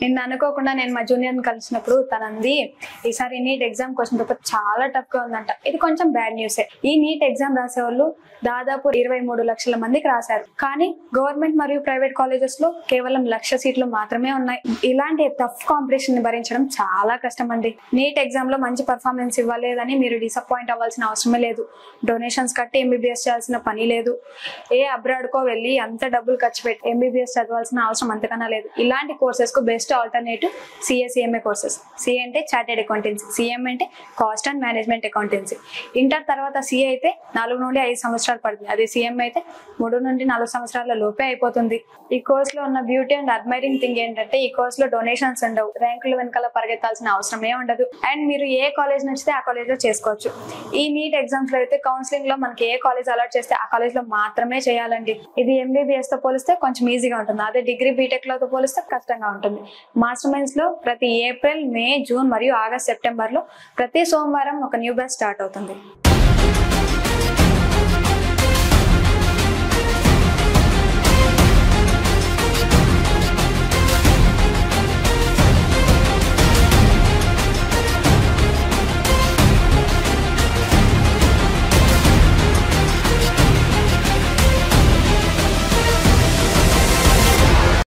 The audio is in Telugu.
నిన్న అనుకోకుండా నేను మా జూనియర్ ని కలిసినప్పుడు తనంది ఈసారి నీట్ ఎగ్జామ్ క్వశ్చన్ పేపర్ చాలా టఫ్ గా ఉందంట. ఇది కొంచెం బ్యాడ్ న్యూసే. ఈ నీట్ ఎగ్జామ్ రాసే వాళ్ళు దాదాపు 23 లక్షల మందికి రాశారు. కానీ గవర్నమెంట్ మరియు ప్రైవేట్ కాలేజెస్ లో కేవలం 1,00,000 సీట్లు మాత్రమే ఉన్నాయి. ఇలాంటి టఫ్ కాంపిటీషన్ ని భరించడం చాలా కష్టం అండి. నీట్ ఎగ్జామ్ లో మంచి పర్ఫార్మెన్స్ ఇవ్వలేదని మీరు డిసప్పాయింట్ అవ్వాల్సిన అవసరమే లేదు. డొనేషన్స్ కట్టి ఎంబీబీఎస్ చేయాల్సిన పని లేదు. ఏ అబ్రాడ్ కో వెళ్ళి అంత డబ్బులు ఖర్చు పెట్టి ఎంబీబీఎస్ చదవాల్సిన అవసరం అంతకన్నా లేదు. ఇలాంటి కోర్సెస్ కు best alternative CA/CMA courses. CA అంటే చార్టెడ్ అకౌంటెన్సీ, CMA అంటే cost and management accountancy. Inter తర్వాత CA అయితే 4 నుండి 5 సంవత్సరాలు పడుతుంది. అదే CMA అయితే 3 నుండి 4 సంవత్సరాల లోపే అయిపోతుంది. ఈ కోర్స్ లో ఉన్న బ్యూటీ అండ్ అడ్మైరింగ్ థింగ్ ఏంటంటే ఈ కోర్స్ లో డొనేషన్స్ ఉండవు, ర్యాంకుల వెనకాల పరిగెత్తాల్సిన అవసరమే ఉండదు. అండ్ మీరు ఏ కాలేజ్ నచ్చితే ఆ కాలేజ్ లో చేసుకోవచ్చు. ఈ నీట్ ఎగ్జామ్స్ లో అయితే కౌన్సిలింగ్ లో మనకి ఏ కాలేజ్ అలాట్ చేస్తే ఆ కాలేజ్ లో మాత్రమే చేయాలండి. ఇది MBBS తో పోలిస్తే కొంచెం ఈజీగా ఉంటుంది. అదే డిగ్రీ బీటెక్ లతో పోలిస్తే కష్టంగా ఉంటుంది. మాస్టర్ మైండ్స్ లో ప్రతి ఏప్రిల్, మే, జూన్ మరియు ఆగస్ట్, సెప్టెంబర్ లో ప్రతి సోమవారం ఒక న్యూ బ్యాచ్ స్టార్ట్ అవుతుంది.